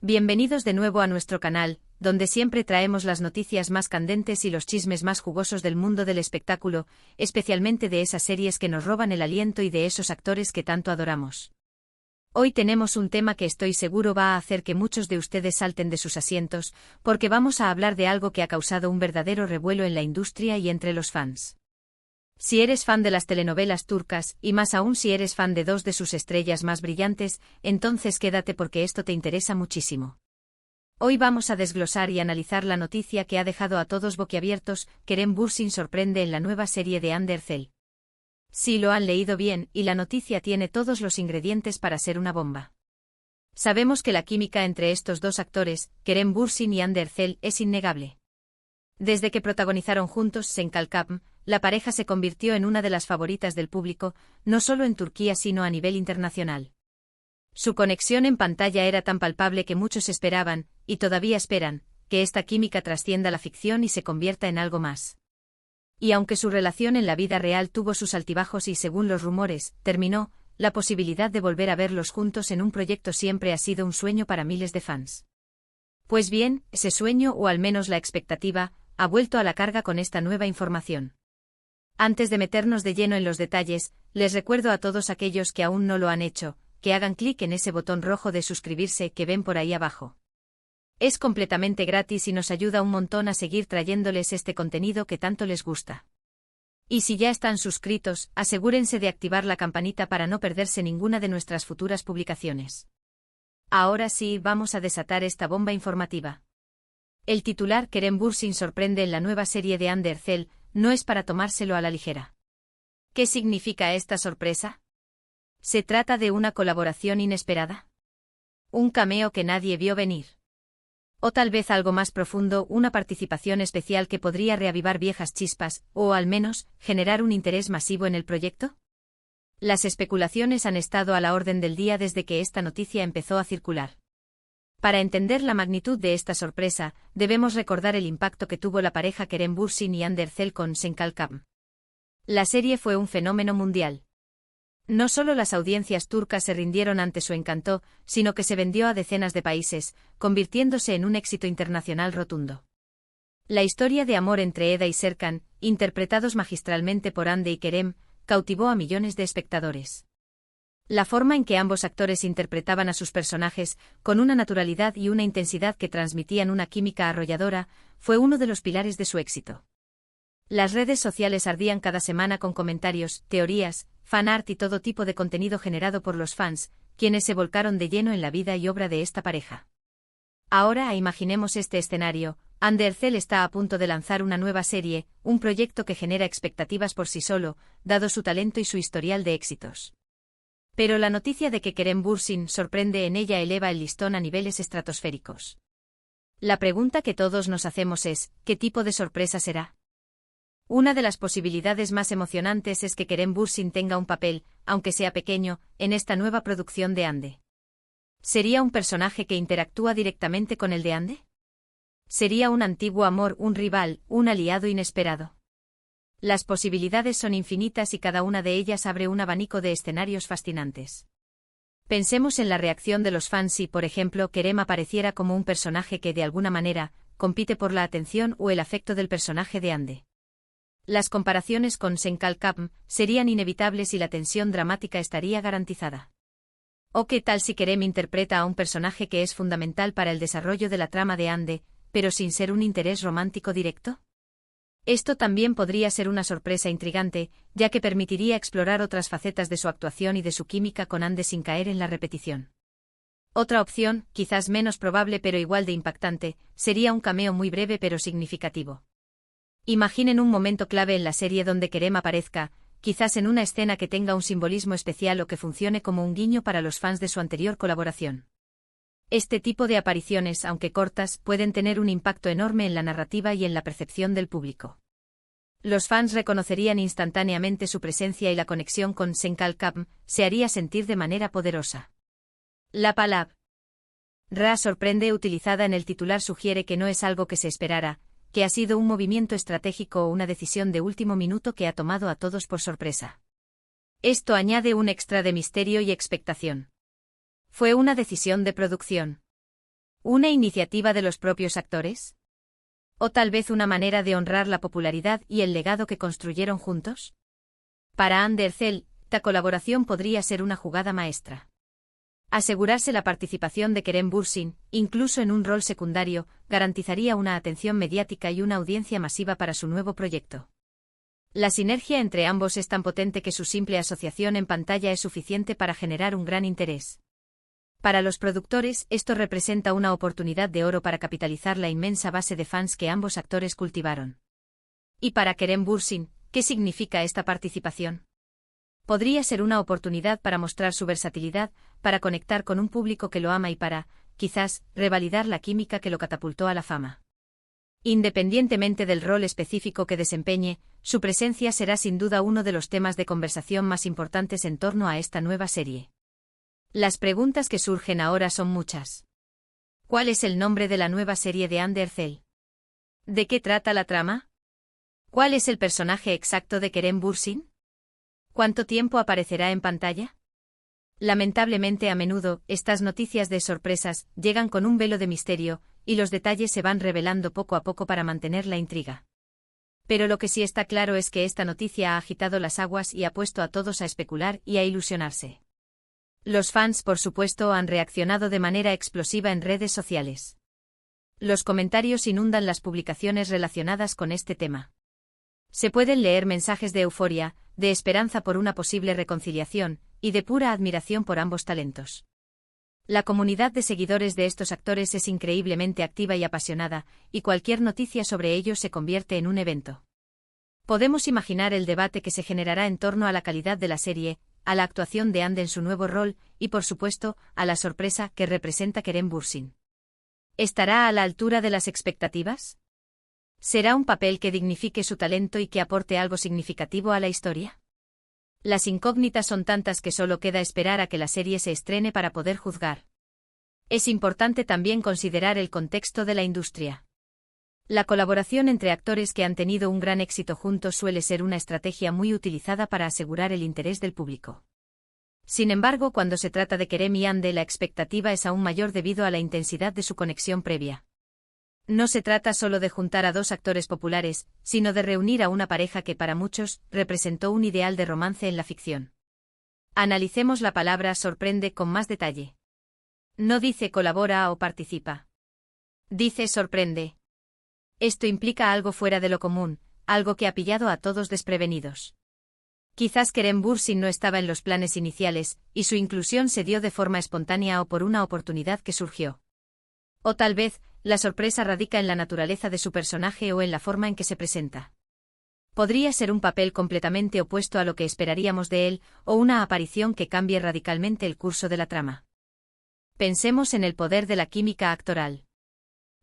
Bienvenidos de nuevo a nuestro canal, donde siempre traemos las noticias más candentes y los chismes más jugosos del mundo del espectáculo, especialmente de esas series que nos roban el aliento y de esos actores que tanto adoramos. Hoy tenemos un tema que estoy seguro va a hacer que muchos de ustedes salten de sus asientos, porque vamos a hablar de algo que ha causado un verdadero revuelo en la industria y entre los fans. Si eres fan de las telenovelas turcas, y más aún si eres fan de dos de sus estrellas más brillantes, entonces quédate porque esto te interesa muchísimo. Hoy vamos a desglosar y analizar la noticia que ha dejado a todos boquiabiertos. Kerem Bürsin sorprende en la nueva serie de Hande Erçel. Sí, lo han leído bien, y la noticia tiene todos los ingredientes para ser una bomba. Sabemos que la química entre estos dos actores, Kerem Bürsin y Hande Erçel, es innegable. Desde que protagonizaron juntos Sen Kalkam, la pareja se convirtió en una de las favoritas del público, no solo en Turquía sino a nivel internacional. Su conexión en pantalla era tan palpable que muchos esperaban, y todavía esperan, que esta química trascienda la ficción y se convierta en algo más. Y aunque su relación en la vida real tuvo sus altibajos y según los rumores, terminó, la posibilidad de volver a verlos juntos en un proyecto siempre ha sido un sueño para miles de fans. Pues bien, ese sueño o al menos la expectativa, ha vuelto a la carga con esta nueva información. Antes de meternos de lleno en los detalles, les recuerdo a todos aquellos que aún no lo han hecho, que hagan clic en ese botón rojo de suscribirse que ven por ahí abajo. Es completamente gratis y nos ayuda un montón a seguir trayéndoles este contenido que tanto les gusta. Y si ya están suscritos, asegúrense de activar la campanita para no perderse ninguna de nuestras futuras publicaciones. Ahora sí, vamos a desatar esta bomba informativa. El titular Kerem Bürsin sorprende en la nueva serie de Hande Erçel, no es para tomárselo a la ligera. ¿Qué significa esta sorpresa? ¿Se trata de una colaboración inesperada? ¿Un cameo que nadie vio venir? ¿O tal vez algo más profundo, una participación especial que podría reavivar viejas chispas, o al menos, generar un interés masivo en el proyecto? Las especulaciones han estado a la orden del día desde que esta noticia empezó a circular. Para entender la magnitud de esta sorpresa, debemos recordar el impacto que tuvo la pareja Kerem Bürsin y Hande Erçel con Sen Kalkam. La serie fue un fenómeno mundial. No solo las audiencias turcas se rindieron ante su encanto, sino que se vendió a decenas de países, convirtiéndose en un éxito internacional rotundo. La historia de amor entre Eda y Serkan, interpretados magistralmente por Hande y Kerem, cautivó a millones de espectadores. La forma en que ambos actores interpretaban a sus personajes, con una naturalidad y una intensidad que transmitían una química arrolladora, fue uno de los pilares de su éxito. Las redes sociales ardían cada semana con comentarios, teorías, fanart y todo tipo de contenido generado por los fans, quienes se volcaron de lleno en la vida y obra de esta pareja. Ahora imaginemos este escenario. Hande Erçel está a punto de lanzar una nueva serie, un proyecto que genera expectativas por sí solo, dado su talento y su historial de éxitos. Pero la noticia de que Kerem Bürsin sorprende en ella eleva el listón a niveles estratosféricos. La pregunta que todos nos hacemos es, ¿qué tipo de sorpresa será? Una de las posibilidades más emocionantes es que Kerem Bürsin tenga un papel, aunque sea pequeño, en esta nueva producción de Hande. ¿Sería un personaje que interactúa directamente con el de Hande? ¿Sería un antiguo amor, un rival, un aliado inesperado? Las posibilidades son infinitas y cada una de ellas abre un abanico de escenarios fascinantes. Pensemos en la reacción de los fans si, por ejemplo, Kerem apareciera como un personaje que de alguna manera compite por la atención o el afecto del personaje de Hande. Las comparaciones con Sen Kalkam serían inevitables y la tensión dramática estaría garantizada. ¿O qué tal si Kerem interpreta a un personaje que es fundamental para el desarrollo de la trama de Hande, pero sin ser un interés romántico directo? Esto también podría ser una sorpresa intrigante, ya que permitiría explorar otras facetas de su actuación y de su química con Hande sin caer en la repetición. Otra opción, quizás menos probable pero igual de impactante, sería un cameo muy breve pero significativo. Imaginen un momento clave en la serie donde Kerem aparezca, quizás en una escena que tenga un simbolismo especial o que funcione como un guiño para los fans de su anterior colaboración. Este tipo de apariciones, aunque cortas, pueden tener un impacto enorme en la narrativa y en la percepción del público. Los fans reconocerían instantáneamente su presencia y la conexión con Sen Kalkam se haría sentir de manera poderosa. La palabra Ra sorprende utilizada en el titular sugiere que no es algo que se esperara, que ha sido un movimiento estratégico o una decisión de último minuto que ha tomado a todos por sorpresa. Esto añade un extra de misterio y expectación. ¿Fue una decisión de producción? ¿Una iniciativa de los propios actores? ¿O tal vez una manera de honrar la popularidad y el legado que construyeron juntos? Para Andercel, esta colaboración podría ser una jugada maestra. Asegurarse la participación de Kerem Bürsin, incluso en un rol secundario, garantizaría una atención mediática y una audiencia masiva para su nuevo proyecto. La sinergia entre ambos es tan potente que su simple asociación en pantalla es suficiente para generar un gran interés. Para los productores, esto representa una oportunidad de oro para capitalizar la inmensa base de fans que ambos actores cultivaron. Y para Kerem Bürsin, ¿qué significa esta participación? Podría ser una oportunidad para mostrar su versatilidad, para conectar con un público que lo ama y para, quizás, revalidar la química que lo catapultó a la fama. Independientemente del rol específico que desempeñe, su presencia será sin duda uno de los temas de conversación más importantes en torno a esta nueva serie. Las preguntas que surgen ahora son muchas. ¿Cuál es el nombre de la nueva serie de Andercel? ¿De qué trata la trama? ¿Cuál es el personaje exacto de Kerem Bürsin? ¿Cuánto tiempo aparecerá en pantalla? Lamentablemente a menudo, estas noticias de sorpresas llegan con un velo de misterio, y los detalles se van revelando poco a poco para mantener la intriga. Pero lo que sí está claro es que esta noticia ha agitado las aguas y ha puesto a todos a especular y a ilusionarse. Los fans, por supuesto, han reaccionado de manera explosiva en redes sociales. Los comentarios inundan las publicaciones relacionadas con este tema. Se pueden leer mensajes de euforia, de esperanza por una posible reconciliación, y de pura admiración por ambos talentos. La comunidad de seguidores de estos actores es increíblemente activa y apasionada, y cualquier noticia sobre ellos se convierte en un evento. Podemos imaginar el debate que se generará en torno a la calidad de la serie, a la actuación de Ande en su nuevo rol, y por supuesto, a la sorpresa que representa Kerem Bürsin. ¿Estará a la altura de las expectativas? ¿Será un papel que dignifique su talento y que aporte algo significativo a la historia? Las incógnitas son tantas que solo queda esperar a que la serie se estrene para poder juzgar. Es importante también considerar el contexto de la industria. La colaboración entre actores que han tenido un gran éxito juntos suele ser una estrategia muy utilizada para asegurar el interés del público. Sin embargo, cuando se trata de Kerem y Ande, la expectativa es aún mayor debido a la intensidad de su conexión previa. No se trata solo de juntar a dos actores populares, sino de reunir a una pareja que para muchos representó un ideal de romance en la ficción. Analicemos la palabra sorprende con más detalle. No dice colabora o participa. Dice sorprende. Esto implica algo fuera de lo común, algo que ha pillado a todos desprevenidos. Quizás Kerem Bürsin no estaba en los planes iniciales, y su inclusión se dio de forma espontánea o por una oportunidad que surgió. O tal vez, la sorpresa radica en la naturaleza de su personaje o en la forma en que se presenta. Podría ser un papel completamente opuesto a lo que esperaríamos de él, o una aparición que cambie radicalmente el curso de la trama. Pensemos en el poder de la química actoral.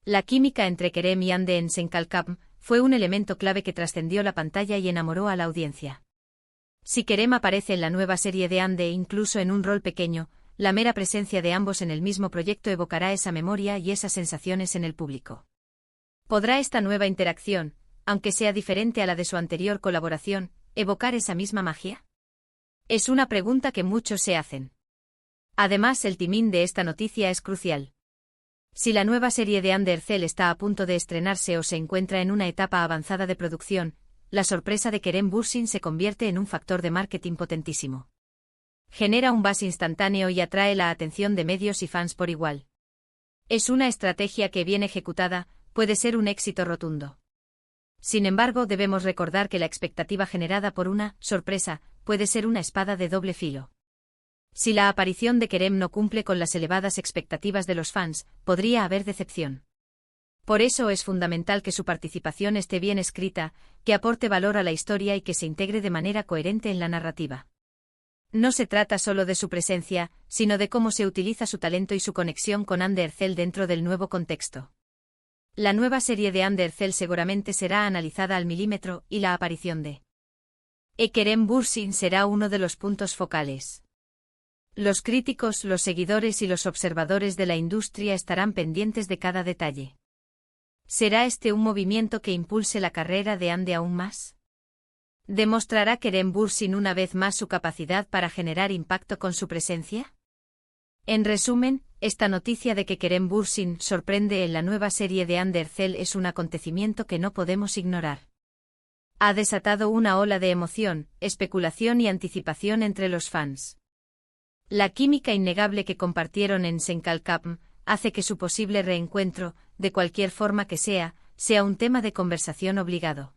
La química entre Kerem y Ande en Senkalkam fue un elemento clave que trascendió la pantalla y enamoró a la audiencia. Si Kerem aparece en la nueva serie de Ande incluso en un rol pequeño, la mera presencia de ambos en el mismo proyecto evocará esa memoria y esas sensaciones en el público. ¿Podrá esta nueva interacción, aunque sea diferente a la de su anterior colaboración, evocar esa misma magia? Es una pregunta que muchos se hacen. Además, el timing de esta noticia es crucial. Si la nueva serie de Andercel está a punto de estrenarse o se encuentra en una etapa avanzada de producción, la sorpresa de Kerem Bürsin se convierte en un factor de marketing potentísimo. Genera un buzz instantáneo y atrae la atención de medios y fans por igual. Es una estrategia que, bien ejecutada, puede ser un éxito rotundo. Sin embargo, debemos recordar que la expectativa generada por una sorpresa puede ser una espada de doble filo. Si la aparición de Kerem no cumple con las elevadas expectativas de los fans, podría haber decepción. Por eso es fundamental que su participación esté bien escrita, que aporte valor a la historia y que se integre de manera coherente en la narrativa. No se trata solo de su presencia, sino de cómo se utiliza su talento y su conexión con Andercel dentro del nuevo contexto. La nueva serie de Andercel seguramente será analizada al milímetro y la aparición de Kerem Bürsin será uno de los puntos focales. Los críticos, los seguidores y los observadores de la industria estarán pendientes de cada detalle. ¿Será este un movimiento que impulse la carrera de Ande aún más? ¿Demostrará Kerem Bürsin una vez más su capacidad para generar impacto con su presencia? En resumen, esta noticia de que Kerem Bürsin sorprende en la nueva serie de Under Cell es un acontecimiento que no podemos ignorar. Ha desatado una ola de emoción, especulación y anticipación entre los fans. La química innegable que compartieron en Senkalkapm hace que su posible reencuentro, de cualquier forma que sea un tema de conversación obligado.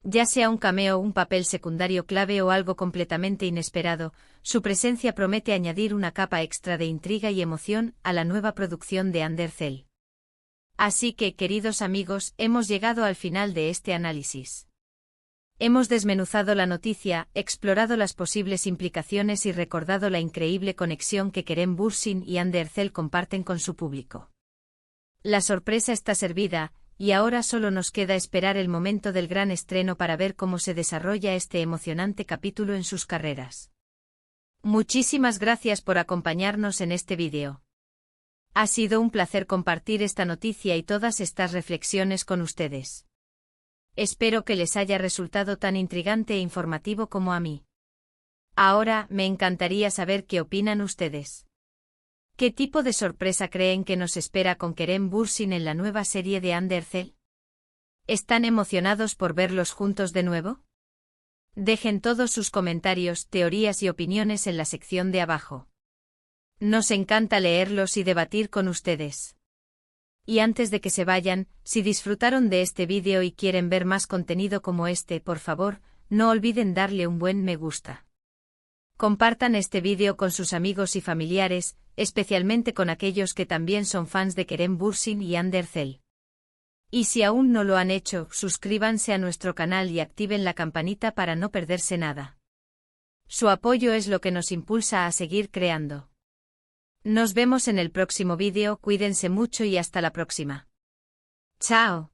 Ya sea un cameo, un papel secundario clave o algo completamente inesperado, su presencia promete añadir una capa extra de intriga y emoción a la nueva producción de Under Cell. Así que, queridos amigos, hemos llegado al final de este análisis. Hemos desmenuzado la noticia, explorado las posibles implicaciones y recordado la increíble conexión que Kerem Bürsin y Under Cell comparten con su público. La sorpresa está servida, y ahora solo nos queda esperar el momento del gran estreno para ver cómo se desarrolla este emocionante capítulo en sus carreras. Muchísimas gracias por acompañarnos en este vídeo. Ha sido un placer compartir esta noticia y todas estas reflexiones con ustedes. Espero que les haya resultado tan intrigante e informativo como a mí. Ahora, me encantaría saber qué opinan ustedes. ¿Qué tipo de sorpresa creen que nos espera con Kerem Bürsin en la nueva serie de Under Cell? ¿Están emocionados por verlos juntos de nuevo? Dejen todos sus comentarios, teorías y opiniones en la sección de abajo. Nos encanta leerlos y debatir con ustedes. Y antes de que se vayan, si disfrutaron de este vídeo y quieren ver más contenido como este, por favor, no olviden darle un buen me gusta. Compartan este vídeo con sus amigos y familiares, especialmente con aquellos que también son fans de Kerem Bürsin y Under Cell. Y si aún no lo han hecho, suscríbanse a nuestro canal y activen la campanita para no perderse nada. Su apoyo es lo que nos impulsa a seguir creando. Nos vemos en el próximo vídeo, cuídense mucho y hasta la próxima. ¡Chao!